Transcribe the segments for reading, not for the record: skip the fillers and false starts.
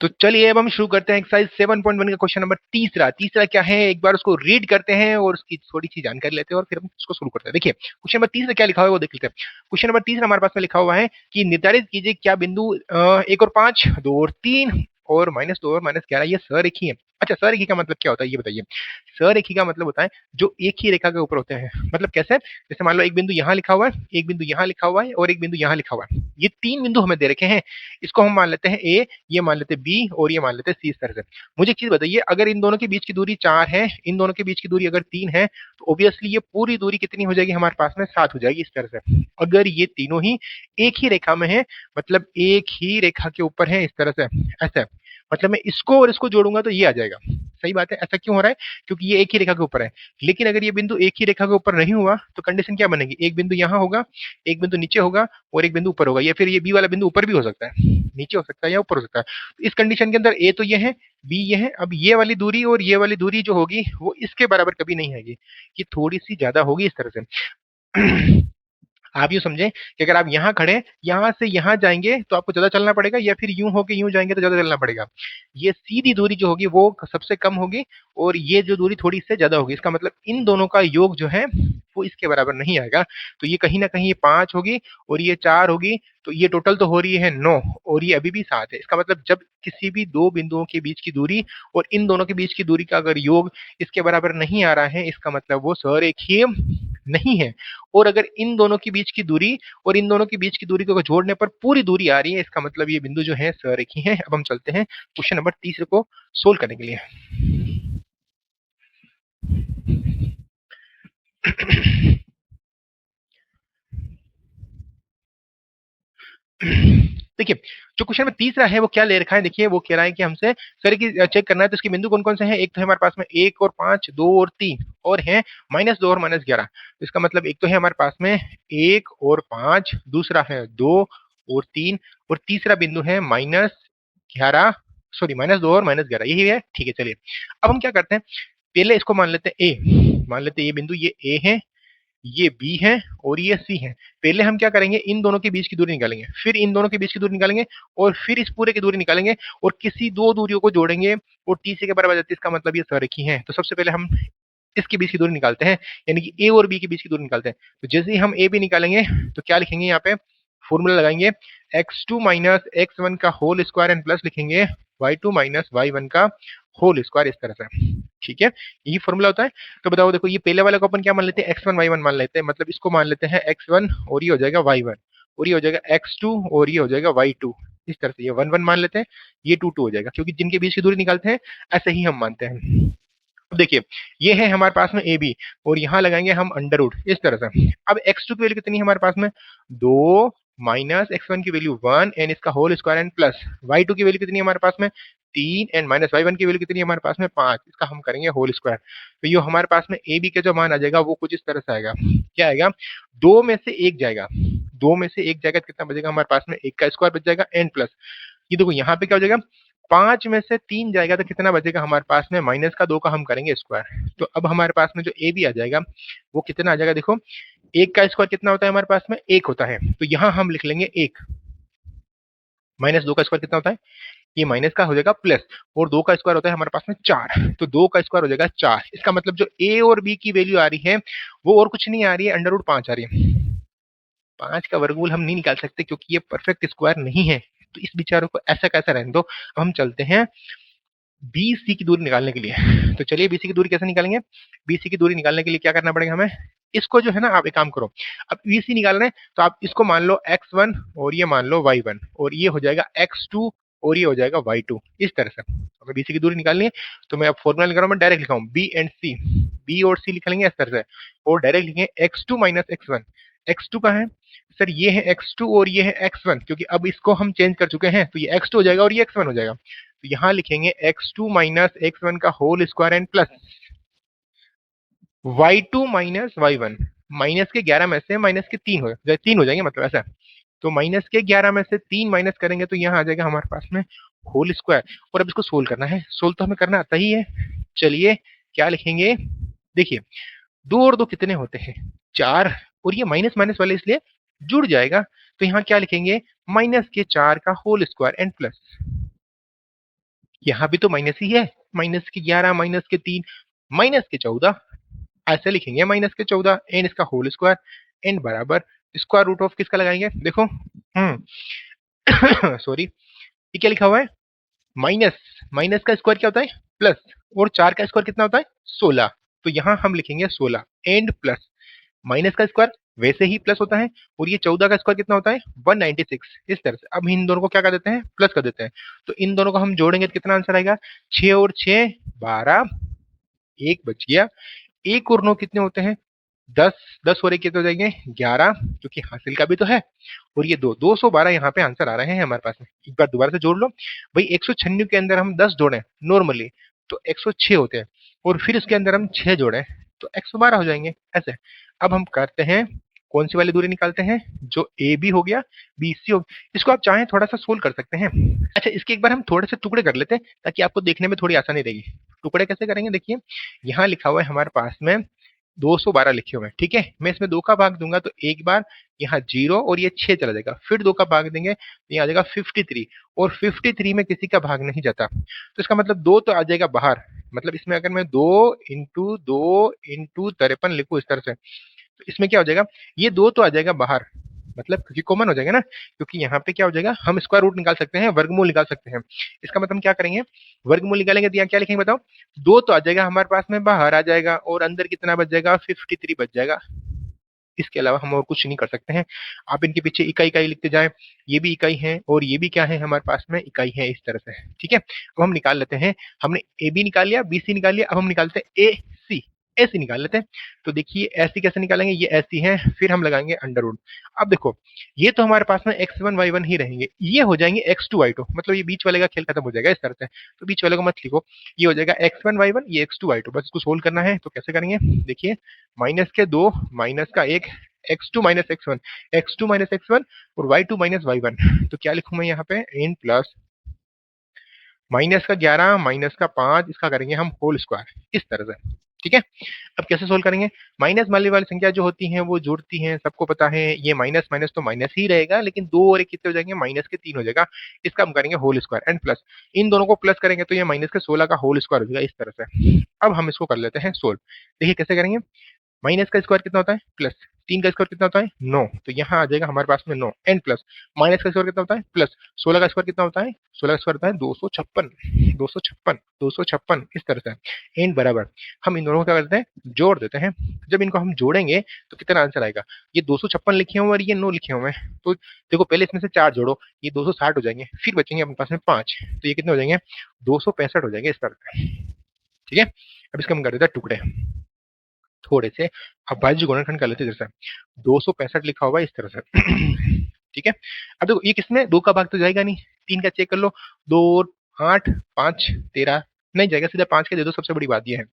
तो चलिए अब हम शुरू करते हैं एक्सरसाइज 7.1 का क्वेश्चन नंबर तीसरा। तीसरा क्या है, एक बार उसको रीड करते हैं और उसकी थोड़ी सी जानकारी लेते हैं और फिर हम उसको शुरू करते हैं। देखिए क्वेश्चन नंबर तीसरा क्या लिखा हुआ है वो देख लेते हैं। क्वेश्चन नंबर तीसरा हमारे पास में लिखा हुआ है कि निर्धारित कीजिए क्या बिंदु 1 और 5, 2 और 3 और -2 और -11 ये सरेखी है। अच्छा, सरेखी का मतलब क्या होता है ये बताइए। सरेखी का मतलब होता है जो एक ही रेखा के ऊपर होते हैं। मतलब कैसे, जैसे मान लो एक बिंदु यहाँ लिखा हुआ है, एक बिंदु यहाँ लिखा हुआ है और एक बिंदु यहाँ लिखा हुआ है। ये 3 बिंदु हमें दे रखे हैं। इसको हम मान लेते हैं ए, ये मान लेते हैं बी और ये मान लेते हैं सी। इस तरह से मुझे एक चीज बताइए, अगर इन दोनों के बीच की दूरी 4 है, इन दोनों के बीच की दूरी अगर 3 है, तो ऑब्वियसली ये पूरी दूरी कितनी हो जाएगी हमारे पास में, 7 हो जाएगी। इस तरह से अगर ये तीनों ही एक ही रेखा में है, मतलब एक ही रेखा के ऊपर है, इस तरह से ऐसा, मतलब मैं इसको और इसको जोड़ूंगा तो ये आ जाएगा। सही बात है। ऐसा क्यों हो रहा है, क्योंकि ये एक ही रेखा के ऊपर है। लेकिन अगर ये बिंदु एक ही रेखा के ऊपर नहीं हुआ तो कंडीशन क्या बनेगी, एक बिंदु यहाँ होगा, एक बिंदु नीचे होगा और एक बिंदु ऊपर होगा, या फिर ये बी वाला बिंदु ऊपर भी हो सकता है, नीचे हो सकता है या ऊपर हो सकता है। तो इस कंडीशन के अंदर ए तो ये है, बी ये है। अब ये वाली दूरी और ये वाली दूरी जो होगी वो इसके बराबर कभी नहीं आएगी, ये थोड़ी सी ज्यादा होगी इस तरह से। आप यूँ समझें कि अगर आप यहाँ खड़े, यहाँ से यहाँ जाएँगे तो आपको ज़्यादा चलना पड़ेगा, या फिर यूँ होके यूँ जाएँगे तो ज़्यादा चलना पड़ेगा। ये सीधी दूरी जो होगी वो सबसे कम होगी और ये जो दूरी थोड़ी इससे ज़्यादा होगी। इसका मतलब इन दोनों का योग जो है वो इसके बराबर नहीं आएगा। तो ये कहीं न कहीं ये 5 होगी और ये 4 होगी, तो ये टोटल तो हो रही है 9 और ये अभी भी 7 है। इसका मतलब जब किसी भी 2 बिंदुओं के बीच की दूरी और इन दोनों के बीच की दूरी का अगर योग इसके बराबर नहीं आ रहा है, इसका मतलब वो सरेखीय नहीं है। और अगर इन दोनों के बीच की दूरी और इन दोनों के बीच की दूरी को जोड़ने पर पूरी दूरी आ रही है, इसका मतलब ये बिंदु जो है सरेखी है। अब हम चलते हैं क्वेश्चन नंबर 30 को सोल्व करने के लिए। देखिए जो क्वेश्चन में तीसरा है वो क्या ले रखा है, देखिए वो कह रहा है कि हमसे सर की चेक करना है तो इसके बिंदु कौन कौन से हैं। एक तो है हमारे पास में 1 और 5, 2 और 3 और है -2 और -11। तो इसका मतलब एक तो है हमारे पास में 1 और 5, दूसरा है 2 और 3 और तीसरा बिंदु है -11, सॉरी -2 और -11, यही है। ठीक है, चलिए अब हम क्या करते हैं, पहले इसको मान लेते हैं ए, मान लेते हैं ये बिंदु ये ए है, ये बी है और ये सी है। पहले हम क्या करेंगे, इन दोनों के बीच की दूरी निकालेंगे, फिर इन दोनों के बीच की दूरी निकालेंगे और फिर इस पूरे की दूरी निकालेंगे और किसी दो दूरियों को जोड़ेंगे और तीसरे के बराबर आ जाती है। इसका मतलब ये सरेखी है। तो सबसे पहले हम इसके बीच की दूरी निकालते हैं, यानी कि ए और बी के बीच की दूरी निकालते हैं। तो जैसे ही हम ए बी निकालेंगे तो क्या लिखेंगे, यहाँ पे फॉर्मूला लगाएंगे x2 माइनस x1 का होल स्क्वायर एंड प्लस लिखेंगे y2 माइनस y1 का होल स्क्वायर, इस तरह से। ठीक है, यही फॉर्मूला होता है। तो बताओ, देखो ये पहले वाले को अपन क्या मान लेते हैं, x1 y1 मान लेते हैं, मतलब इसको मान लेते हैं x1 और ये हो जाएगा y1 और ये हो जाएगा x2 और ये हो जाएगा y2। इस तरह से ये 1 1 मान लेते हैं, ये 2 2 हो जाएगा, क्योंकि जिनके बीच की दूरी निकालते हैं ऐसे ही हम मानते हैं। अब देखिए ये है हमारे पास में ए बी और यहाँ लगाएंगे हम अंडर रूट, इस तरह से। अब x2 की वैल्यू कितनी है हमारे पास में, 2 माइनस x1 की वैल्यू 1 एंड इसका whole square and plus y2 की वैल्यू कितनी है हमारे पास में 3 एंड माइनस y1 की वैल्यू कितनी है हमारे पास में 5, इसका हम करेंगे होल स्क्वायर। तो ये हमारे पास में ए बी का जो मान आ जाएगा वो कुछ इस तरह से आएगा। क्या आएगा, 2 में से 1 जाएगा, 2 में से 1 जाएगा तो कितना बचेगा हमारे पास में, 1 का स्क्वायर बच जाएगा एंड प्लस ये देखो यहाँ पे क्या हो जाएगा, 5 में से 3 जाएगा तो कितना बचेगा हमारे पास में, माइनस का 2 का हम करेंगे स्क्वायर। तो अब हमारे पास में जो ए बी आ जाएगा वो कितना आ जाएगा, देखो 1 का स्क्वायर कितना होता है हमारे पास में, 1 होता है। तो यहाँ हम लिख लेंगे 1, -2 का स्क्वायर कितना होता है, ये माइनस का हो जाएगा प्लस, और 2 का स्क्वायर होता है हमारे पास में 4, तो 2 का स्क्वायर हो जाएगा 4। इसका मतलब जो ए और बी की वैल्यू आ रही है वो और कुछ नहीं आ रही है, अंडर रूट 5 आ रही है। 5 का वर्गमूल हम नहीं निकाल सकते क्योंकि ये परफेक्ट स्क्वायर नहीं है, तो इस विचारों को ऐसा कैसा रहने दो। अब हम चलते हैं बी सी की दूरी निकालने के लिए। तो चलिए बी सी की दूरी कैसे निकालेंगे, बी सी की दूरी निकालने के लिए क्या करना पड़ेगा हमें, इसको जो है ना आप एक काम करो, अब बी सी निकालना है तो आप इसको मान लो x1 और ये मान लो y1 और ये हो जाएगा x2 और ये हो जाएगा y2, इस तरह से। अगर बी सी की दूरी निकालनी है तो मैं अब फॉर्मूला लिख रहा हूँ, मैं डायरेक्ट लिखा हूँ बी एंड सी, बी और सी लिख लेंगे इस तरह से और डायरेक्ट लिखेंगे x2 माइनस x1। x2 का है सर, ये है x2 और ये है x1, क्योंकि अब इसको हम चेंज कर चुके हैं तो ये x2 हो जाएगा और ये x1 हो जाएगा। तो यहाँ लिखेंगे x2 माइनस x1 का whole square and plus y2 minus y1, minus के 11 में से माइनस के 3 हो जाएंगे, मतलब ऐसा। तो माइनस के 11 में से 3 माइनस करेंगे तो यहाँ आ जाएगा हमारे पास में होल स्क्वायर। और अब इसको सोल्व करना है, सोल्व तो हमें करना आता ही है। चलिए क्या लिखेंगे, देखिए 2 और 2 कितने होते हैं, 4, और ये माइनस माइनस वाले इसलिए जुड़ जाएगा। तो यहाँ क्या लिखेंगे, -4 का होल स्क्वायर एंड प्लस यहाँ भी तो माइनस ही है, माइनस के 11 माइनस के 3 माइनस के 14, ऐसे लिखेंगे माइनस के 14 एंड इसका होल स्क्वायर एंड बराबर स्क्वायर रूट ऑफ किसका लगाएंगे, देखो सॉरी ये क्या लिखा हुआ है, माइनस, माइनस का स्क्वायर क्या होता है प्लस, और 4 का स्क्वायर कितना होता है 16, तो यहाँ हम लिखेंगे 16 एंड प्लस माइनस का स्क्वायर वैसे ही प्लस होता है, और ये 14 का स्क्वायर कितना होता है 196, इस तरह से। अब इन दोनों को क्या कर देते हैं प्लस कर देते हैं, तो इन दोनों को हम जोड़ेंगे तो कितना आंसर आएगा 6 और 6 12, एक बच गया, एक और 9 कितने होते हैं 10, 10 और एक कितने हो जाएंगे 11, क्योंकि हासिल का भी तो है, और ये 212 यहाँ पे आंसर आ रहे हैं हमारे पास में। एक बार दोबारा से जोड़ लो भाई, 196 के अंदर हम 10 जोड़े नॉर्मली तो 106 होते हैं, और फिर उसके अंदर हम 6 जोड़े तो 112 हो जाएंगे ऐसे। अब हम करते हैं कौन सी वाली दूरी निकालते हैं, जो ए बी हो गया बी सी हो गया, इसको आप चाहें थोड़ा सा सोल्व कर सकते हैं। अच्छा इसके एक बार हम थोड़े से टुकड़े कर लेते हैं ताकि आपको देखने में थोड़ी आसानी रहेगी। टुकड़े कैसे करेंगे, देखिए यहाँ लिखा हुआ है हमारे पास में 212 लिखे हुए हैं, ठीक है, मैं इसमें 2 का भाग दूंगा तो एक बार यहाँ 0 और ये 6 चला जाएगा, फिर 2 का भाग देंगे तो यहाँ आ जाएगा 53, और 53 में किसी का भाग नहीं जाता, तो इसका मतलब 2 तो आ जाएगा बाहर, मतलब इसमें अगर मैं 2 × 2 × 53 लिखूं इस तरह से, तो इसमें क्या हो जाएगा ये 2 तो आ जाएगा बाहर, मतलब क्योंकि कॉमन हो जाएगा ना, क्योंकि यहाँ पे क्या हो जाएगा हम स्क्वायर रूट निकाल सकते हैं, वर्गमूल निकाल सकते हैं, इसका मतलब हम क्या करेंगे वर्गमूल निकालेंगे तो यहाँ क्या लिखेंगे बताओ, 2 तो आ जाएगा हमारे पास में बाहर आ जाएगा, और अंदर कितना बच जाएगा 53 बच जाएगा, इसके अलावा हम और कुछ नहीं कर सकते हैं। आप इनके पीछे इकाई इकाई लिखते जाएं, ये भी इकाई है और ये भी क्या है हमारे पास में इकाई है, इस तरह से, ठीक है। अब हम निकाल लेते हैं, हमने ए बी निकाल लिया बी सी निकाल लिया, अब हम निकालते हैं ए सी, ऐसी निकाल लेते हैं। तो देखिए ऐसी कैसे निकालेंगे, ये ऐसी है फिर हम लगाएंगे अंडर रूट। अब देखो ये तो हमारे पास में x1 y1 ही रहेंगे, ये हो जाएंगे x2 y2, मतलब ये बीच वाले का खेल खत्म हो जाएगा इस तरह से, तो बीच वाले को मत लिखो, ये हो जाएगा x1 y1 ये x2 y2, बस इसको सोल्व करना है। तो कैसे करेंगे, देखिए माइनस के 2 माइनस का 1 x2 minus x1, x2 minus x1 और y2 माइनस y1, तो क्या लिखूं मैं यहाँ पे n प्लस माइनस का 11 माइनस का 5, इसका करेंगे हम होल स्क्वायर इस तरह से, ठीक है। अब कैसे सोल्व करेंगे, माइनस वाली वाली संख्या जो होती हैं वो जुड़ती हैं, सबको पता है, ये माइनस माइनस तो माइनस ही रहेगा, लेकिन 2 और 1 कितने हो जाएंगे माइनस के 3 हो जाएगा, इसका हम करेंगे होल स्क्वायर एंड प्लस, इन दोनों को प्लस करेंगे तो ये माइनस के 16 का होल स्क्वायर हो जाएगा इस तरह से। अब हम इसको कर लेते हैं सोल्व, देखिए कैसे करेंगे, माइनस का स्क्वायर कितना होता है प्लस, 3 का स्क्वायर कितना होता है 9, तो यहाँ आ जाएगा हमारे पास में 9 एंड प्लस माइनस का स्क्वायर कितना होता है प्लस, 16 का स्क्वायर कितना होता है 16 का स्क्वायर होता है 256, 256 256 इस तरह से एंड बराबर, हम इन दोनों को क्या करते हैं जोड़ देते हैं। जब इनको हम जोड़ेंगे तो कितना आंसर आएगा, ये 256 लिखे हुए और ये 9 लिखे हुए हैं, तो देखो पहले इसमें से 4 जोड़ो, ये 260 हो जाएंगे, फिर बचेंगे अपने पास में 5, तो ये कितने हो जाएंगे 265 हो जाएंगे इस तरह से, ठीक है। अब इसका हम कर देते हैं टुकड़े थोड़े से, अब बाजी गुणनखंड कर लेते हैं, जैसे 265 लिखा हुआ है इस तरह से, ठीक है। अब देखो ये किसमें 2 का भाग तो जाएगा नहीं, 3 का चेक कर लो, 2 और 8 5 13 नहीं जाएगा, सीधा 5 के दे दो, सबसे बड़ी बात ये है।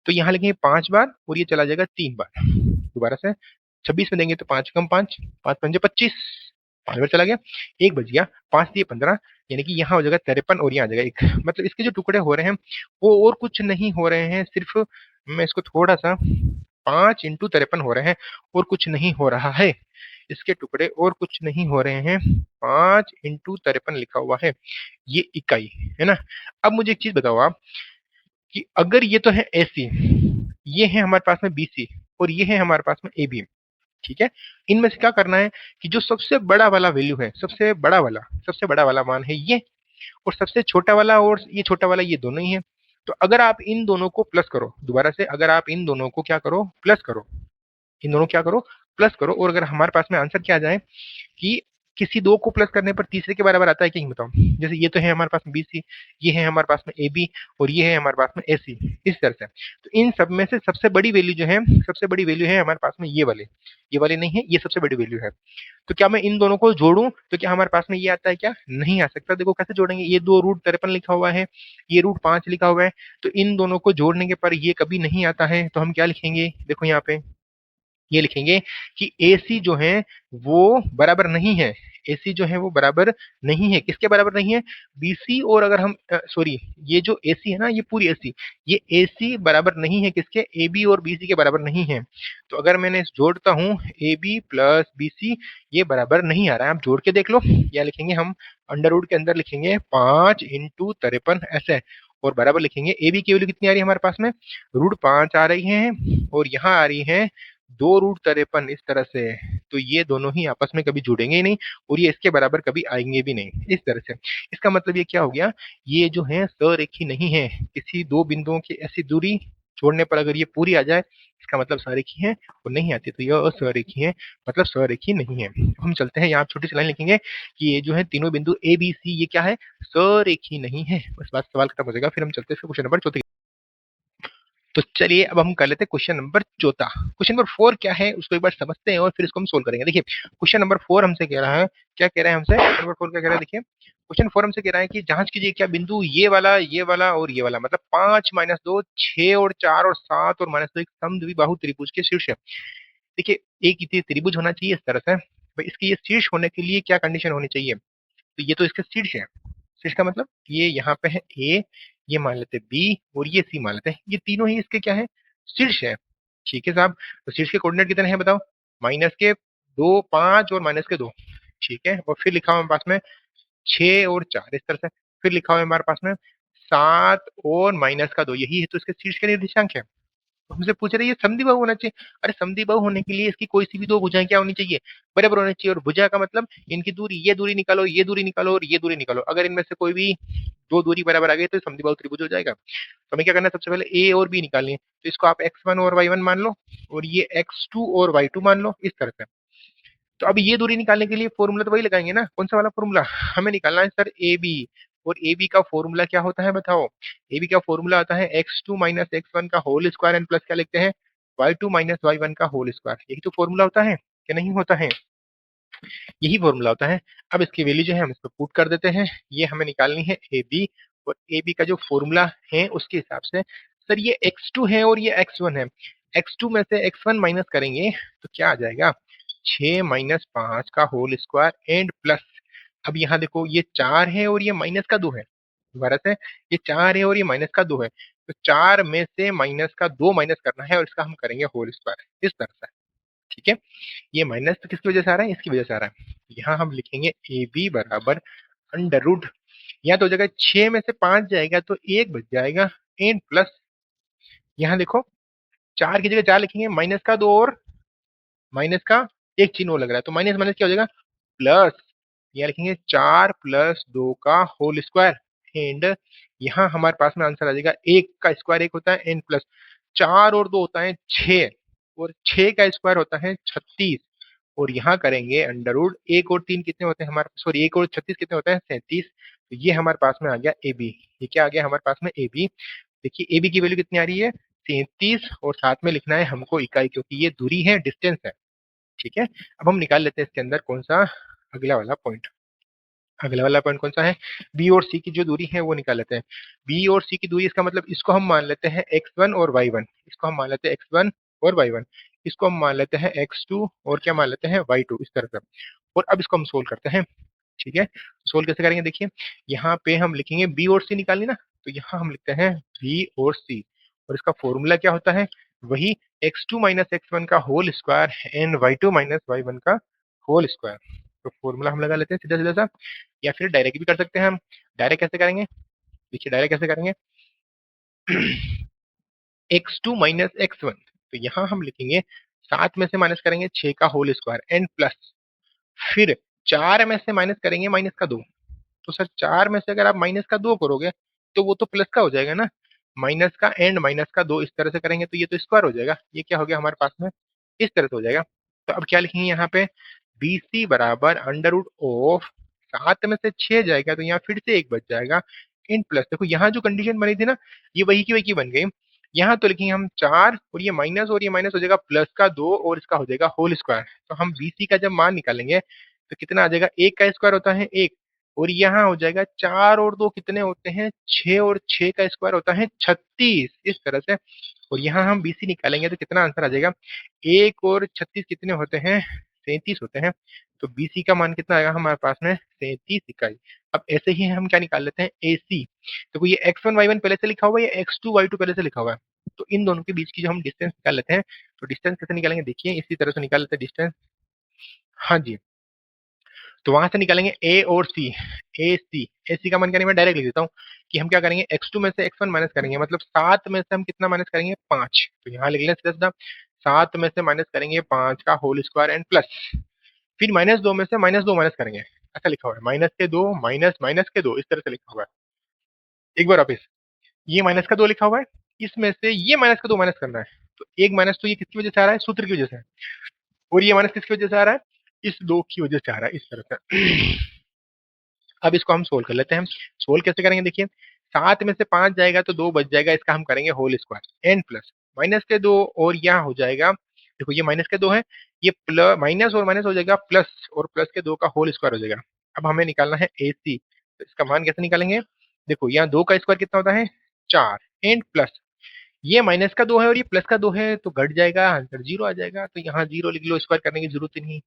तो यहाँ लिखेंगे 5 बार और ये चला जाएगा 3 बार, दोबारा से 26 में देंगे तो 5 कम 5 5 पंजे 25, 5 बार चला गया, एक बच गया, 5 दिए 15, यानी कि यहाँ हो जाएगा 53 और यहाँ आ जाएगा एक, मतलब इसके जो टुकड़े हो रहे हैं वो और कुछ नहीं हो रहे हैं, सिर्फ मैं इसको थोड़ा सा 5 × 53 हो रहे हैं और कुछ नहीं हो रहा है, इसके टुकड़े और कुछ नहीं हो रहे हैं, 5 × 53 लिखा हुआ है, ये इकाई है ना। अब मुझे एक चीज बताओ आप कि अगर ये तो है एसी, ये है हमारे पास में बीसी और ये है हमारे पास में एबी, ठीक है, इनमें से क्या करना है कि जो सबसे बड़ा वाला वैल्यू है, सबसे बड़ा वाला मान है ये, और सबसे छोटा वाला और ये छोटा वाला ये दोनों ही है, तो अगर आप इन दोनों को प्लस करो, दोबारा से अगर आप इन दोनों को क्या करो प्लस करो, इन दोनों क्या करो प्लस करो, और अगर हमारे पास में आंसर क्या आ जाए कि किसी दो को प्लस करने पर तीसरे के बराबर आता है कि नहीं बताओ, जैसे ये तो है हमारे पास में बीसी, ये है हमारे पास में ए बी और ये है हमारे पास में एसी, इस तरह से, तो इन सब में से सबसे बड़ी वैल्यू जो है, सबसे बड़ी वैल्यू है हमारे पास में ये वाले नहीं है, ये सबसे बड़ी वैल्यू है, तो क्या मैं इन दोनों को जोड़ूं तो क्या हमारे पास में ये आता है, क्या नहीं आ सकता। देखो कैसे जोड़ेंगे, ये 2√53 लिखा हुआ है, ये √5 लिखा हुआ है, तो इन दोनों को जोड़ने के पर ये कभी नहीं आता है, तो हम क्या लिखेंगे, देखो यहाँ पे ये लिखेंगे कि AC जो है वो बराबर नहीं है AC जो है वो बराबर नहीं है, किसके बराबर नहीं है? BC। और अगर हम सॉरी, ये जो AC है ना, ये पूरी AC, ये AC बराबर नहीं है किसके? AB और BC के बराबर नहीं है। तो अगर मैंने जोड़ता हूँ AB प्लस BC, ये बराबर नहीं आ रहा है। आप जोड़ के देख लो। या लिखेंगे हम अंडर रूट के अंदर लिखेंगे 5 इंटू 53 ऐसे, और बराबर लिखेंगे AB की वैल्यू कितनी आ रही है हमारे पास में? √5 आ रही है, और यहाँ आ रही है 2√53 इस तरह से। तो ये दोनों ही आपस में कभी जुड़ेंगे ही नहीं, और ये इसके बराबर कभी आएंगे भी नहीं इस तरह से। इसका मतलब ये क्या हो गया? ये जो है सरेखी नहीं है। किसी दो बिंदुओं की ऐसी दूरी छोड़ने पर अगर ये पूरी आ जाए, इसका मतलब सरेखी है, और नहीं आती तो ये असरेखी है, मतलब सरेखी नहीं है। हम चलते हैं, यहाँ छोटी सी लाइन लिखेंगे कि ये जो है तीनों बिंदु ए बी सी, ये क्या है? सरेखी नहीं है। बस बात, सवाल खत्म हो जाएगा। फिर हम चलते हैं क्वेश्चन नंबर 4। तो चलिए अब हम कर लेते हैं क्वेश्चन नंबर 4। क्वेश्चन नंबर 4 क्या है उसको एक बार समझते हैं, और फिर इसको हम सोल्व करेंगे। देखिए क्वेश्चन नंबर 4 हमसे कह रहा है, क्या कह रहा है हमसे? क्वेश्चन नंबर 4 क्या कह रहा है? देखिए क्वेश्चन 4 हमसे कह रहा है कि जांच कीजिए क्या बिंदु ये वाला और ये वाला, मतलब 5 -2 6 और 4 और 7 और -2 एक समद्विबाहु त्रिभुज के शीर्ष है। देखिए एक ही त्रिभुज होना चाहिए इस तरह से। भाई इसके ये शीर्ष होने के लिए क्या कंडीशन होनी चाहिए? तो ये तो इसके शीर्ष है। शीर्ष का मतलब ये यहाँ पे है ए, ये मान लेते हैं बी, और ये सी मान लेते हैं। ये तीनों ही इसके क्या है? शीर्ष है। ठीक है साहब। तो शीर्ष के कोऑर्डिनेट कितने हैं बताओ? -2 5 और -2। ठीक है। और फिर लिखा हुआ हमारे पास में 6 और 4 इस तरह से। फिर लिखा हुआ है हमारे पास में 7 और -2। यही है तो इसके शीर्ष के निर्देशांक है। तो हमसे पूछ रहे ये समद्विबाहु होना चाहिए। अरे समद्विबाहु होने के लिए इसकी कोई सी भी दो भुजाएं क्या होनी चाहिए? बराबर होनी चाहिए। और भुजा का मतलब इनकी दूरी, ये दूरी निकालो, ये दूरी निकालो, और ये दूरी निकालो। अगर इनमें से कोई भी दो दूरी बराबर आ गई तो समद्विबाहु त्रिभुज हो जाएगा। तो हमें क्या करना है? सबसे पहले ए और बी निकालनी है। तो इसको आप x1 और y1 मान लो, और ये x2 और y2 मान लो इस तरह से। तो अब ये दूरी निकालने के लिए फॉर्मूला तो वही लगाएंगे ना। कौन सा वाला फॉर्मूला हमें निकालना है सर? A B. और ए बी का फॉर्मूला क्या होता है बताओ? ए बी का फॉर्मूला आता है x2 - x1 का होल स्क्वायर एंड प्लस क्या लिखते हैं? y2 - y1 का होल स्क्वायर। यही तो फॉर्मूला होता है, क्या नहीं होता है? यही फॉर्मूला होता है। अब इसकी वैल्यू जो है हम इसको पुट कर देते हैं। ये हमें निकालनी है ए बी, और ए बी का जो फॉर्मूला है उसके हिसाब से सर ये x2 है और ये x1 है। x2 में से x1 माइनस करेंगे तो क्या आ जाएगा? 6 - 5 का होल स्क्वायर एंड प्लस। अब यहाँ देखो ये 4 है और ये -2 है। दोबारा से, ये 4 है और ये -2 है। तो 4 में से -2 माइनस करना है, और इसका हम करेंगे होल स्क्वायर इस तरह से। ठीक है। ये माइनस तो किसकी वजह से आ रहा है? इसकी वजह से आ रहा है। यहाँ हम लिखेंगे ए बी बराबर अंडर रूट, यहाँ तो हो जाएगा 6 में से 5 जाएगा तो 1 बच जाएगा, एंड प्लस यहाँ देखो 4 की जगह 4 लिखेंगे, -2 और माइनस का एक चिन्ह और लग रहा है, तो माइनस माइनस क्या हो जाएगा? प्लस। यहाँ लिखेंगे 4 + 2 का होल स्क्वायर, एंड यहाँ हमारे पास में आंसर आ जाएगा। 1 का स्क्वायर 1 होता है, एंड प्लस 4 और 2 होता है 6, और 6 का स्क्वायर होता है 36। और यहाँ करेंगे अंडर रूट 1 और 3 कितने होते हैं हमारे पास? सॉरी 1 और 36 कितने होते हैं? 37। तो ये हमारे पास में आ गया ए बी। ये क्या आ गया हमारे पास में? A B. देखिए ए बी की वैल्यू कितनी आ रही है? 37, और साथ में लिखना है हमको इकाई, क्योंकि ये दूरी है, डिस्टेंस है। ठीक है। अब हम निकाल लेते हैं इसके अंदर कौन सा अगला वाला पॉइंट। अगला वाला पॉइंट कौन सा है? बी और सी की जो दूरी है वो निकाल लेते हैं। बी और सी की दूरी, इसका मतलब इसको हम मान लेते हैं x1 और y1। इसको हम मान लेते हैं x1 और y1। इसको हम मान लेते हैं x2 और क्या मान लेते हैं? y2 इस तरह से। और अब इसको हम सोल्व करते हैं। ठीक है। सोल्व कैसे करेंगे? देखिए यहाँ पे हम लिखेंगे बी और सी निकालनी ना, तो यहाँ हम लिखते हैं बी और सी, और इसका फॉर्मूला क्या होता है? वही x2 - x1 का whole square and y2 - y1 का होल स्क्वायर। तो फॉर्मूला हम लगा लेते हैं सीधा सीधा सा, या फिर डायरेक्ट भी कर सकते हैं हम। डायरेक्ट कैसे करेंगे? देखिए डायरेक्ट कैसे करेंगे? x2 - x1, तो यहाँ हम लिखेंगे 7 में से माइनस करेंगे 6 का होल स्क्वायर एंड प्लस, फिर 4 में से माइनस करेंगे -2। तो सर 4 में से अगर आप -2 करोगे तो वो तो प्लस का हो जाएगा ना। माइनस का एंड -2 इस तरह से करेंगे तो ये तो स्क्वायर हो जाएगा। ये क्या हो गया हमारे पास में? इस तरह से हो जाएगा। तो अब क्या लिखेंगे यहाँ पे? बी सी बराबर अंडर रूट ऑफ 7 में से 6 जाएगा तो यहाँ फिर से 1 बच जाएगा, इन प्लस। देखो यहाँ जो कंडीशन बनी थी ना, ये वही की वही बन गई। यहाँ तो लिखेंगे हम 4, और ये माइनस हो जाएगा +2, और इसका हो जाएगा होल स्क्वायर। तो हम बी सी का जब मान निकालेंगे तो कितना आ जाएगा? 1 का स्क्वायर होता है 1, और यहाँ हो जाएगा 4 और 2 कितने होते हैं? 6, और 6 का स्क्वायर होता है 36 इस तरह से। और यहाँ हम BC निकालेंगे तो कितना आंसर आ जाएगा? 1 और 36 कितने होते हैं? 37 होते हैं। तो BC का मान कितना आएगा हमारे पास में? 37 इकाई। अब ऐसे ही हम क्या निकाल लेते हैं? AC। तो ये x1 y1 पहले से लिखा हुआ है या x2 y2 पहले से लिखा हुआ है? तो इन दोनों के बीच की जो हम डिस्टेंस निकाल लेते हैं, तो डिस्टेंस कैसे निकालेंगे देखिए, इसी तरह से निकाल लेते हैं डिस्टेंस। हाँ जी, तो वहां से निकालेंगे ए और सी। ए सी, ए सी का मान क्या, मैं डायरेक्ट लिख देता हूँ कि हम क्या करेंगे, x2 में से x1 माइनस करेंगे, मतलब 7 में से हम कितना माइनस करेंगे? 5। तो यहाँ लिख लें सीधा सीधा, 7 में से माइनस करेंगे 5 का होल स्क्वायर एंड प्लस, फिर -2 में से -2 माइनस करेंगे। ऐसा लिखा हुआ है, -2 माइनस माइनस के 2, इस तरह से लिखा हुआ है। एक बार वापिस, ये -2 लिखा हुआ है, इसमें से ये -2 माइनस करना है। तो एक माइनस तो ये किसकी वजह से आ रहा है? सूत्र की वजह से। और ये माइनस किसकी वजह से आ रहा है? इस 2 की वजह से आ रहा है, इस तरह से। अब इसको हम सोल्व कर लेते हैं। सोल्व कैसे करेंगे देखिए, 7 में से 5 जाएगा तो 2 बच जाएगा, इसका हम करेंगे whole square n plus minus के 2, और यहाँ हो जाएगा, देखो ये माइनस के 2 है, ये प्लस माइनस और माइनस हो जाएगा प्लस, और प्लस के 2 का होल स्क्वायर हो जाएगा। अब हमें निकालना है AC, तो इसका मान कैसे निकालेंगे? देखो यहाँ 2 का स्क्वायर कितना होता है? 4 एंड प्लस, ये माइनस का 2 है और ये प्लस का 2 है, तो घट जाएगा, आंसर 0 आ जाएगा। तो यहाँ 0 लिख लो, स्क्वायर करने की जरूरत ही नहीं।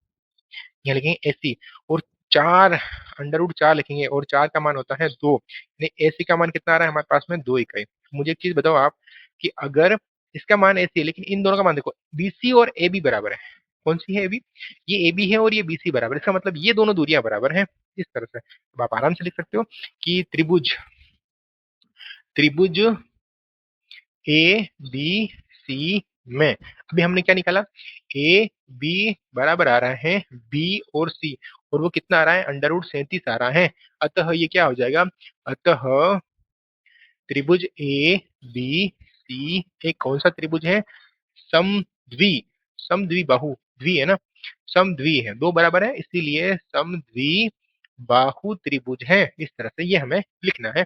यहाँ लिखेंगे AC, और 4 √4 लिखेंगे, और 4 का मान होता है 2, यानी AC का मान कितना आ रहा है हमारे पास में? 2 इकाई। मुझे एक चीज बताओ आप, कि अगर इसका मान AC है, लेकिन इन दोनों का मान देखो, BC और AB बराबर है। कौन सी है AB? ये AB है और ये BC बराबर है, इसका मतलब ये दोनों दूरियां बराबर हैं। इस तरह से अब आप आराम से लिख सकते हो कि त्रिभुज त्रिभुज ABC में, अभी हमने क्या निकाला? AB बराबर आ रहा है B और C, और वो कितना आ रहा है? √37 आ रहा है। अतः ये क्या हो जाएगा? अतः त्रिभुज ABC एक कौन सा त्रिभुज है? समद्वि, समद्विबाहु, द्वि है ना, समद्वि है, दो बराबर है, इसीलिए समद्वि बाहु त्रिभुज है। इस तरह से ये हमें लिखना है।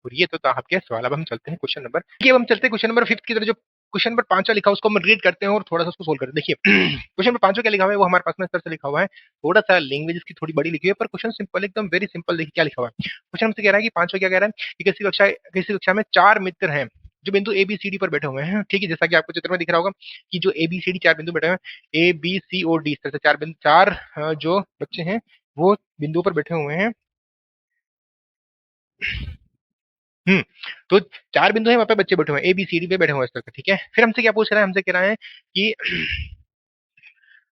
और ये तो था आपके सवाल। अब हम चलते हैं क्वेश्चन नंबर, देखिए अब हम चलते हैं क्वेश्चन नंबर 5 की तरफ। जो क्वेश्चन नंबर 5 लिखा है उसको हम रीड करते हैं और थोड़ा सा उसको सोल्व करते हैं। देखिए क्वेश्चन नंबर 5 क्या लिखा हुआ है, वो हमारे पास में इस तरह से लिखा हुआ है, थोड़ा सा लैंग्वेज इसकी थोड़ी बड़ी लिखी हुई है, पर क्वेश्चन सिंपल, एकदम वेरी सिंपल। देखिए क्या लिखा हुआ है, क्वेश्चन हमसे कह रहा है कि 5 क्या कह रहा है कि किसी कक्षा में 4 मित्र हैं जो बिंदु ए बी सी डी पर बैठे हुए हैं। ठीक है, जैसा कि आपको चित्र में दिख रहा होगा कि जो ए बी सी डी 4 बिंदु बैठे हुए हैं, ए बी सी और डी, इस तरह से 4 बिंदु, 4 जो बच्चे हैं वो बिंदु पर बैठे हुए हैं। हम्म, तो 4 बिंदु है, वहां पे बच्चे बैठे हुए हैं, ए बी सी डी पे बैठे हुए हैं इस तरह से। ठीक है, फिर हमसे क्या पूछ रहा है, हमसे कह रहा है कि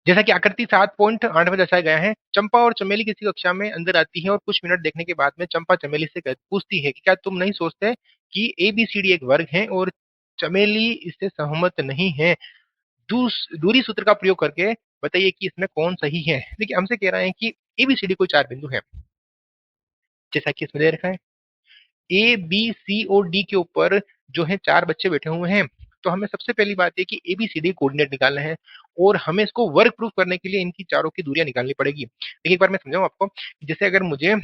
जैसा कि आकृति 7.8 में दर्शाया गया है, चंपा और चमेली किसी कक्षा में अंदर आती है और कुछ मिनट देखने के बाद में चंपा चमेली से पूछती है कि क्या तुम नहीं सोचते कि ए बी सी डी एक वर्ग है, और चमेली इससे सहमत नहीं है। दूरी सूत्र का प्रयोग करके बताइए कि इसमें कौन सही है। देखिए हमसे कह रहे हैं कि ए बी सी डी कोई 4 बिंदु है, जैसा कि इसमें दे रखा है, ए बी सी और डी के ऊपर जो है 4 बच्चे बैठे हुए हैं। तो हमें सबसे पहली बात है कि A B C D coordinate निकालना है, और हमें इसको वर्क प्रूफ करने के लिए इनकी चारों की दूरियां निकालनी पड़ेगी। देखिए एक बार मैं समझाऊं आपको, जैसे अगर मुझे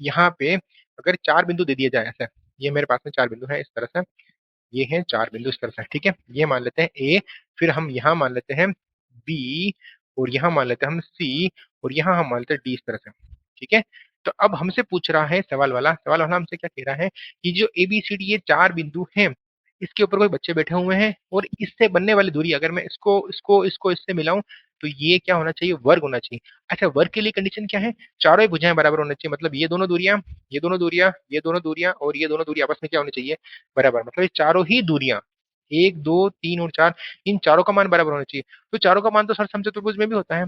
यहाँ पे अगर 4 बिंदु दे दिए जाए ऐसे, ये मेरे पास में 4 बिंदु है इस तरह से, ये हैं 4 बिंदु इस तरह से। ठीक है, ये मान लेते हैं ए, फिर हम यहाँ मान लेते हैं बी, और यहाँ मान लेते हैं हम सी, और यहाँ हम मान लेते हैं डी, इस तरह से। ठीक है, तो अब हमसे पूछ रहा है सवाल वाला हमसे क्या कह रहा है कि जो ए बी सी डी ये 4 बिंदु हैं, इसके ऊपर कोई बच्चे बैठे हुए हैं, और इससे बनने वाली दूरी अगर मैं इसको इसको इसको इससे मिलाऊं, तो ये क्या होना चाहिए? वर्ग होना चाहिए। अच्छा, वर्ग के लिए कंडीशन क्या है? चारों ही भुजाएं बराबर होना चाहिए, मतलब ये दोनों दूरियां, ये दोनों दूरियां, ये दोनों दूरियां, और ये दोनों दूरी आपस में क्या होनी चाहिए? बराबर, मतलब ये चारों ही दूरियां, 1 2 3 और 4, इन चारों का मान बराबर होना चाहिए। तो चारों का मान तो सर समचतुर्भुज में भी होता है।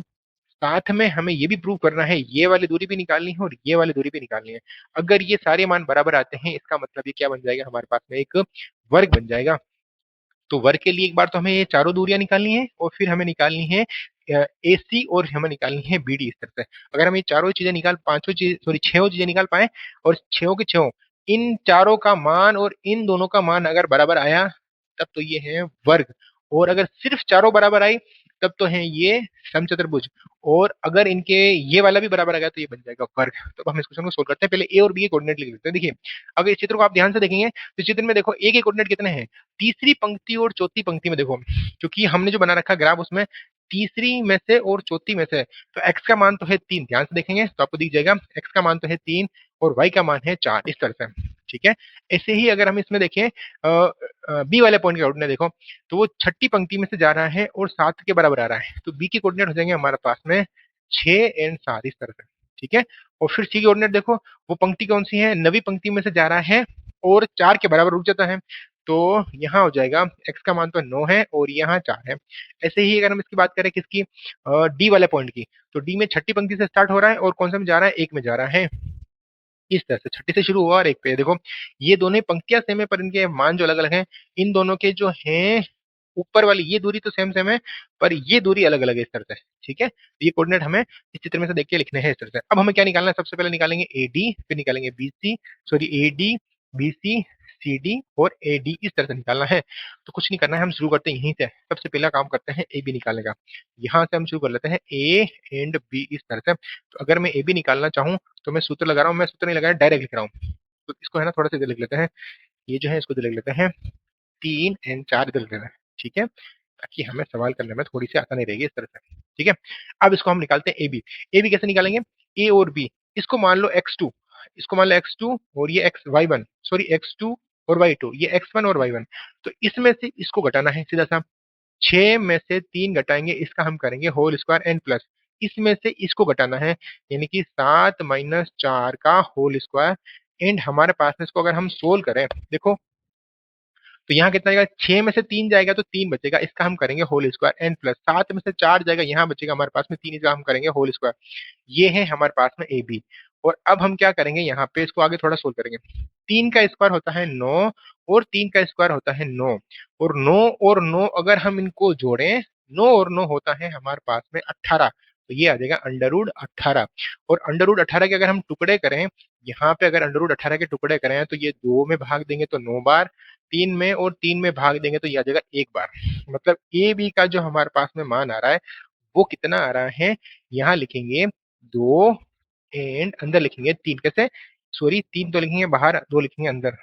साथ में हमें ये भी प्रूव करना है, ये वाली दूरी भी निकालनी है और ये वाली दूरी भी निकालनी है। अगर ये सारे मान बराबर आते हैं, इसका मतलब ये क्या बन जाएगा हमारे पास में? एक वर्ग बन जाएगा। तो वर्ग के लिए एक बार तो हमें ये चारों दूरियां निकालनी है, और फिर हमें निकालनी है ए सी, और हमें निकालनी है बी डी, इस तरह से। अगर हम ये चारों चीजें निकाल, पांचों चीज, सॉरी छह चीजें निकाल पाए, और छो के छो इन चारों का मान और इन दोनों का मान अगर बराबर आया, तब तो ये है वर्ग। और अगर सिर्फ चारों बराबर आई, तब तो है ये समचतुर्भुज। और अगर इनके ये वाला भी बराबर आ गया, तो ये बन जाएगा वर्ग। तो अब हम इस क्वेश्चन को सोल्व करते हैं। पहले ए और बी के कोऑर्डिनेट लिख लेते हैं। देखिए अगर इस चित्र को आप ध्यान से देखेंगे, तो चित्र में देखो ए के कोऑर्डिनेट कितने हैं? तीसरी पंक्ति और चौथी पंक्ति में देखो, क्योंकि हमने जो बना रखा ग्राफ, उसमें तीसरी में से और चौथी में से, तो x का मान तो है 3, ध्यान से देखेंगे तो आपको दिख जाएगा x का मान तो है 3 और y का मान है 4, इस तरह से। ठीक है, ऐसे ही अगर हम इसमें देखें बी वाले पॉइंट के कोऑर्डिनेट देखो, तो वो छठी पंक्ति में से जा रहा है और 7 के बराबर आ रहा है, तो बी के कोऑर्डिनेट हो जाएंगे हमारे पास में 6 एंड 7 इस तरह से, ठीक है। और फिर सी कोऑर्डिनेट देखो, वो पंक्ति कौन सी है, नवी पंक्ति में से जा रहा है और 4 के बराबर रुक जाता है, तो यहाँ हो जाएगा x का मान तो 9 है और यहाँ 4 है। ऐसे ही अगर हम इसकी बात करें किसकी, डी वाले पॉइंट की, तो डी में छठी पंक्ति से स्टार्ट हो रहा है और कौन सा में जा रहा है, एक में जा रहा है। इस तरह से छठी से शुरू हुआ और एक पे देखो, ये दोनों पंक्तियां सेम है पर इनके मान जो अलग अलग हैं। इन दोनों के जो हैं ऊपर वाली ये दूरी तो सेम सेम है, पर ये दूरी अलग अलग है इस तरह से, ठीक है। ये कोऑर्डिनेट हमें इस चित्र में से देख के लिखने हैं इस तरह से। अब हमें क्या निकालना है, सबसे पहले निकालेंगे ए डी, फिर निकालेंगे B C, sorry A D B C C D और ए डी, इस तरह से निकालना है। तो कुछ नहीं करना है, हम शुरू करते हैं यहीं से, सबसे पहला काम करते हैं ए बी निकालने का। यहाँ से हम शुरू कर लेते हैं ए एंड बी इस तरह से। तो अगर मैं ए बी निकालना चाहूँ तो मैं सूत्र लगा रहा हूँ, मैं सूत्र नहीं लगाया, डायरेक्ट लिख रहा हूँ। तो इसको है ना थोड़ा सा इधर लिख लेते हैं, ये जो है इसको इधर लिख लेते हैं, 3 एंड 4 इधर लिख लेते हैं, ठीक है, ताकि हमें सवाल करने में थोड़ी सी आसानी रहेगी इस तरह से, ठीक है। अब इसको हम निकालते हैं ए बी। ए बी कैसे निकालेंगे, ए और बी, इसको मान लो x2, इसको मान लो x2 और ये x y1, सॉरी x2 और y2, ये x1 और y1। तो इसमें से इसको घटाना है सीधा सा, 6 में से 3 घटाएंगे, इसका हम करेंगे होल स्क्वायर एन प्लस, इसमें से इसको घटाना है, यानी कि 7 माइनस 4 का होल स्क्वायर। एंड हमारे पास में इसको अगर हम सोल्व करें, देखो तो यहाँ कितना आएगा, 6 में से 3 जाएगा तो 3 बचेगा, इसका हम करेंगे होल स्क्वायर एन प्लस, 7 में से 4 जाएगा, यहाँ बचेगा हमारे पास में 3, इसका हम करेंगे होल स्क्वायर। ये है हमारे पास में ए बी। और अब हम क्या करेंगे, यहाँ पे इसको आगे थोड़ा सोल्व करेंगे। 3 का स्क्वायर होता है 9 और 3 का स्क्वायर होता है 9, और 9 अगर हम इनको जोड़ें, 9 और 9 होता है हमारे पास में 18, तो ये आ जाएगा अंडर रूट 18। और अंडर रूट 18 के अगर हम टुकड़े करें, यहाँ पे अगर अंडर रूट 18 के टुकड़े करें तो ये 2 में भाग देंगे तो 9 बार, 3 में और 3 में भाग देंगे तो ये आ जाएगा 1 बार। मतलब ए बी का जो हमारे पास में मान आ रहा है वो कितना आ रहा है, यहाँ लिखेंगे 2 एंड अंदर लिखेंगे 3, कैसे, सॉरी 3 तो लिखेंगे बाहर, 2 लिखेंगे अंदर।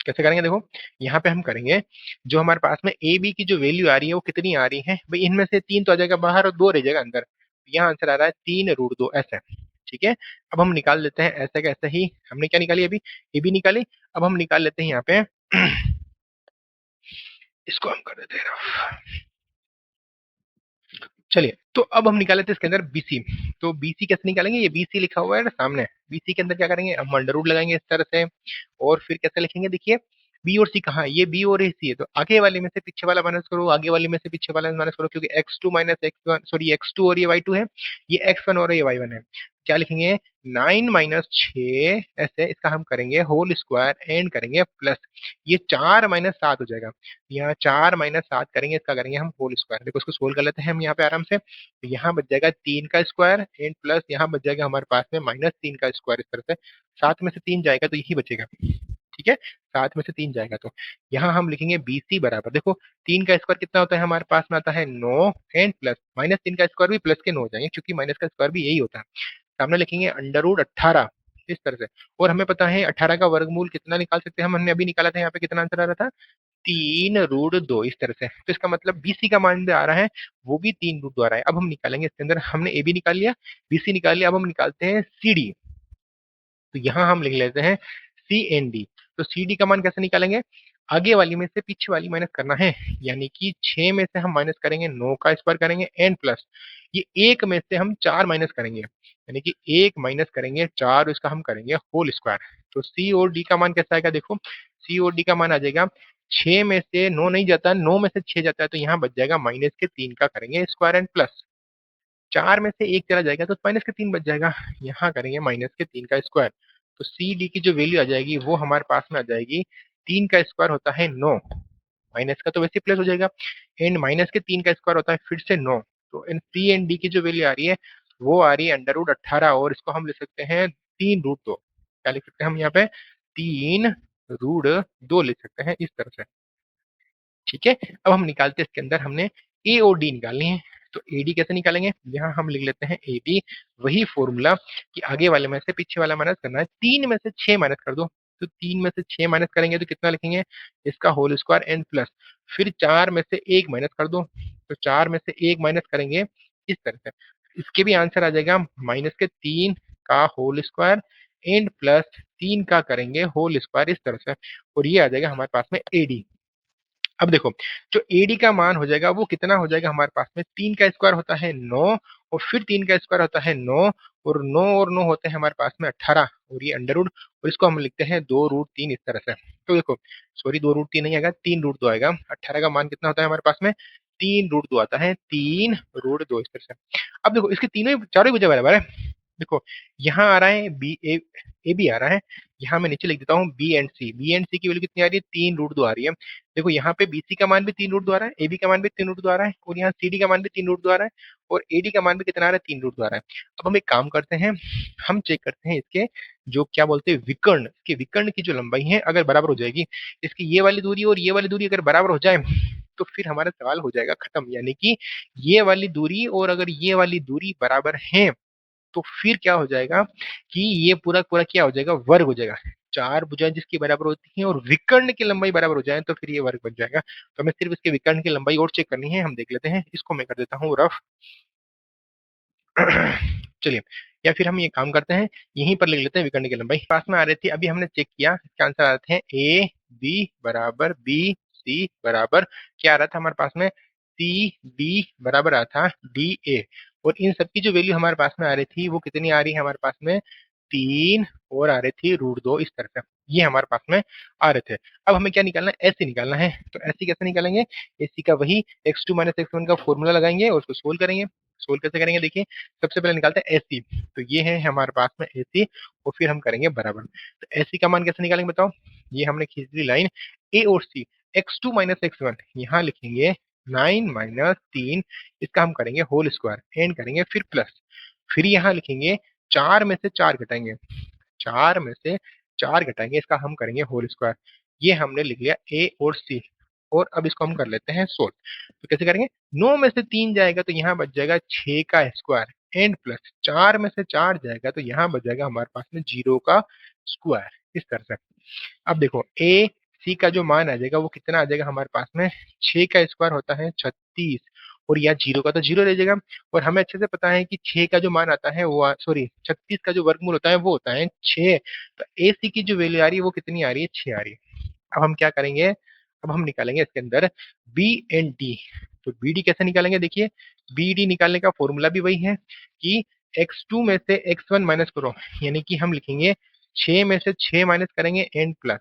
कैसे करेंगे, देखो यहाँ पे हम करेंगे, जो हमारे पास में ए बी की जो वैल्यू आ रही है वो कितनी आ रही है भाई, इनमें से 3 तो आ जाएगा बाहर और 2 रह जाएगा अंदर, यहाँ आंसर आ रहा है 3 रूट 2 ऐसे, ठीक है। अब हम निकाल लेते हैं ऐसे कैसे ही, हमने क्या निकाली अभी, ए बी निकाली। अब हम निकाल लेते हैं यहाँ पे इसको हम कर देते हैं, चलिए तो अब हम निकाले थे इसके अंदर बीसी। तो बीसी कैसे निकालेंगे, ये बीसी लिखा हुआ है ना सामने, बीसी के अंदर क्या करेंगे, हम अंडर रूट लगाएंगे इस तरह से। और फिर कैसे लिखेंगे, देखिए बी और सी कहाँ है, ये बी और सी है, तो आगे वाले में से पीछे वाला माइनस करो, आगे वाले में से पीछे वाला माइनस करो, क्योंकि x2 minus x1, sorry x2 और ये y2 है, ये x1 और ये y1 है। क्या लिखेंगे, 9 माइनस 6 ऐसे, इसका हम करेंगे होल स्क्वायर एंड करेंगे प्लस, ये 4 माइनस 7 हो जाएगा, यहाँ 4 माइनस 7 करेंगे, इसका करेंगे हम होल स्क्वायर। देखो इसको सोल्व कर लेते हैं हम यहाँ पे आराम से, तो यहाँ बच जाएगा 3 का स्क्वायर एंड प्लस यहाँ बच जाएगा हमारे पास में माइनस 3 का स्क्वायर, इस तरह से 7 में से 3 जाएगा तो यही बचेगा, ठीक है, 7 में से 3 जाएगा तो यहाँ हम लिखेंगे बी सी बराबर, देखो 3 का स्क्वायर कितना होता है हमारे पास में आता है 9 एंड प्लस माइनस 3 का स्क्वायर भी प्लस के 9 हो जाएंगे, क्योंकि माइनस का स्क्वायर भी यही होता है। सामने लिखेंगे अंडर रूट 18 इस तरह से। और हमें पता है 18 का वर्गमूल कितना निकाल सकते हैं हम, हमने अभी निकाला था, यहाँ पे कितना आंसर आ रहा था, 3 रूट 2 इस तरह से। तो इसका मतलब बीसी का मान जो आ रहा है वो भी 3 रूट 2 आ रहा है। अब हम निकालेंगे इसके अंदर, हमने ए बी निकाल लिया, बीसी निकाल लिया, अब हम निकालते हैं सी डी। तो यहाँ हम लिख लेते हैं सी एन डी। तो सी डी का मान कैसे निकालेंगे, आगे वाली में से पीछे वाली माइनस करना है, यानी कि 6 में से हम माइनस करेंगे 9 का स्क्वायर करेंगे एन प्लस, ये 1 में से हम 4 माइनस करेंगे, यानी कि 1 माइनस करेंगे 4, इसका हम करेंगे होल स्क्वायर। तो सी और डी का मान कैसा आएगा, देखो सी और डी का मान आ जाएगा, 6 में से 9 नहीं जाता, 9 में से 6 जाता है, तो यहाँ बच जाएगा माइनस के 3 का करेंगे स्क्वायर एंड प्लस, 4 में से 1 चला जाएगा तो माइनस के 3 बच जाएगा, यहाँ करेंगे माइनस के 3 का स्क्वायर। तो सी डी की जो वैल्यू आ जाएगी वो हमारे पास में आ जाएगी, 3 का स्क्वायर होता है 9, माइनस का तो वैसे प्लस हो जाएगा, एंड माइनस के 3 का स्क्वायर होता है फिर से 9। तो इन सी एंड डी की जो वैल्यू आ रही है वो आ रही है अंडर रूट 18, और इसको हम लिख सकते हैं 3 रूट 2, क्या लिख सकते हैं हम यहाँ पे, 3 रूट 2 लिख सकते हैं इस तरह से, ठीक है। अब हम निकालते हैं इसके अंदर, हमने ए और डी निकालनी है। तो ए डी कैसे निकालेंगे, यहाँ हम लिख लेते हैं ए डी, वही फॉर्मूला कि आगे वाले में से पीछे वाला माइनस करना है, 3 में से 6 माइनस कर दो, तो 3 में से 6 माइनस करेंगे तो कितना लिखेंगे, इसका होल स्क्वायर एन प्लस, फिर 4 में से 1 माइनस कर दो, तो 4 में से 1 माइनस करेंगे इस तरह से, इसके भी आंसर आ जाएगा माइनस के 3 का होल स्क्वायर एंड प्लस 3 का करेंगे होल स्क्वायर इस तरह से, और ये आ जाएगा हमारे पास में ए डी। अब देखो, जो एडी का मान हो जाएगा वो कितना हो जाएगा हमारे पास में, 3 का स्क्वायर होता है 9, और फिर 3 का स्क्वायर होता है 9, और 9 होते हैं हमारे पास में 18, और ये अंडर रूट, और इसको हम लिखते हैं 2 रूट 3 इस तरह से। तो देखो, सॉरी 2 रूट 3 नहीं आएगा, 3 रूट 2 आएगा। 18 का मान कितना होता है हमारे पास में, 3 रूट 2 आता है, 3 रूट 2 इस तरह से। अब देखो इसके तीनों चारों भुजा बराबर है। देखो यहाँ आ रहा है बी ए बी आ रहा है, यहाँ मैं नीचे लिख देता हूँ बी एंड सी की वैल्यू कितनी आ रही है, 3 रूट 2 आ रही है। देखो यहाँ पे बीसी का मान भी 3 रूट 2 आ रहा है, एबी का मान भी 3 रूट 2 आ रहा है, और यहाँ सीडी का मान भी 3 रूट 2 आ रहा है, और एडी का मान भी कितना आ रहा है, 3 रूट 2 आ रहा है। अब हम एक काम करते हैं, हम चेक करते हैं इसके जो क्या बोलते हैं विकर्ण, इसके विकर्ण की जो लंबाई है अगर बराबर हो जाएगी, इसकी ये वाली दूरी और ये वाली दूरी अगर बराबर हो जाए, तो फिर हमारा सवाल हो जाएगा खत्म। यानी कि ये वाली दूरी और अगर ये वाली दूरी बराबर है, तो फिर क्या हो जाएगा कि ये पूरा पूरा क्या हो जाएगा, वर्ग हो जाएगा। चार भुजाएं जिसकी बराबर होती हैं और विकर्ण की लंबाई बराबर हो जाए तो फिर ये वर्ग बन जाएगा। तो हमें सिर्फ इसके विकर्ण की लंबाई और चेक करनी है, हम देख लेते हैं, इसको मैं कर देता हूँ रफ। चलिए, या फिर हम ये काम करते हैं, यहीं पर लिख लेते हैं विकर्ण की लंबाई। पास में आ रही थी, अभी हमने चेक किया, इसका आंसर आ रहे थे ए बी बराबर बी सी बराबर क्या आ रहा था हमारे पास में, सी डी बराबर आ था डी ए, और इन सबकी जो वैल्यू हमारे पास में आ रही थी वो कितनी आ रही है हमारे पास में, 3, और आ रही थी √2 इस तरह से, ये हमारे पास में आ रहे थे। अब हमें क्या निकालना है, एसी निकालना है। तो एसी कैसे निकालेंगे, एसी का वही x2 माइनस x1 का फॉर्मूला लगाएंगे और उसको सोल्व करेंगे। सोल्व कैसे करेंगे, देखिए सबसे पहले निकालते हैं एसी, तो ये है हमारे पास में एसी, और फिर हम करेंगे बराबर। तो एसी का मान कैसे निकालेंगे बताओ, ये हमने खींच ली लाइन ए और सी, x2 माइनस x1 यहाँ लिखेंगे 9 - 3, इसका हम करेंगे होल स्क्वायर, एंड करेंगे फिर प्लस, फिर यहाँ लिखेंगे 4 में से 4 घटाएंगे, 4 में से 4 घटाएंगे, इसका हम करेंगे होल स्क्वायर। ये हमने लिख लिया ए और सी, और अब इसको हम कर लेते हैं सोल्व। तो कैसे करेंगे, 9 में से 3 जाएगा तो यहाँ बच जाएगा 6 का स्क्वायर, एंड प्लस 4 में से 4 जाएगा तो यहाँ बच जाएगा हमारे पास में 0 का स्क्वायर, इस तरह से। अब देखो ए सी का जो मान आ जाएगा वो कितना आ जाएगा हमारे पास में, 6 का स्क्वायर होता है 36, और यहाँ 0 का तो 0 रह जाएगा, और हमें अच्छे से पता है कि 6 का जो मान आता है वो सॉरी 36 का जो वर्गमूल होता है वो होता है 6। तो ए सी की जो वैल्यू आ रही है वो कितनी आ रही है, 6 आ रही है। अब हम क्या करेंगे, अब हम निकालेंगे इसके अंदर बी एंड डी। तो बी डी कैसे निकालेंगे, देखिए बी डी निकालने का फॉर्मूला भी वही है कि x2 में से x1 माइनस करो, यानी कि हम लिखेंगे 6 में से 6 माइनस करेंगे एंड प्लस,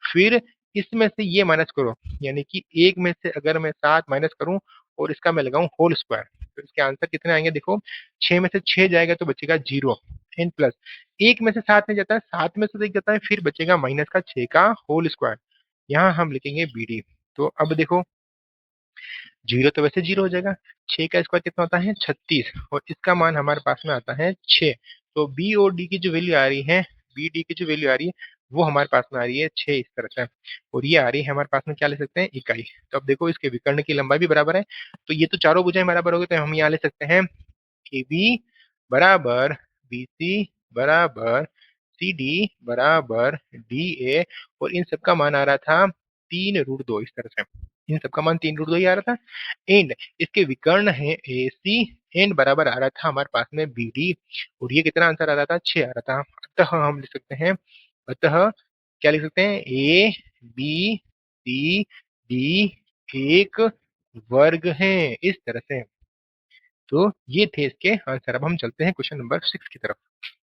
फिर इसमें से ये माइनस करो, यानी कि 1 में से अगर मैं 7 माइनस करूं और इसका मैं लगाऊं होल स्क्वायर, तो इसके आंसर कितने आएंगे, देखो 6 में से 6 जाएगा तो बचेगा 0, एंड प्लस 1 में से 7 नहीं जाता है, 7 में से 1 जाता है, फिर बचेगा माइनस का 6 का होल स्क्वायर, यहाँ हम लिखेंगे बी डी। तो अब देखो 0 तो वैसे 0 हो जाएगा, 6 का स्क्वायर कितना होता है 36, और इसका मान हमारे पास में आता है 6। तो बी और डी की जो वैल्यू आ रही है, बी डी की जो वैल्यू आ रही है वो हमारे पास में आ रही है 6 इस तरह से, और ये आ रही है हमारे पास में क्या ले सकते हैं, इकाई। तो अब देखो इसके विकर्ण की लंबाई भी बराबर है, तो ये तो चारों भुजाएं बराबर हो गई, तो हम यहाँ ले सकते हैं ए बी बराबर बी सी बराबर सी डी बराबर डी ए, और इन सबका मान आ रहा था 3 √2 इस तरह से, इन सबका मान 3 √2 ही आ रहा था, एंड इसके विकर्ण है ए सी, एंड बराबर आ रहा था हमारे पास में बी डी, और ये कितना आंसर आ रहा था, 6 आ रहा था। अतः हम लिख सकते हैं, अतः क्या लिख सकते हैं, ए बी सी डी एक वर्ग है, इस तरह से। तो ये थे इसके आंसर। अब हम चलते हैं क्वेश्चन नंबर 6 की तरफ।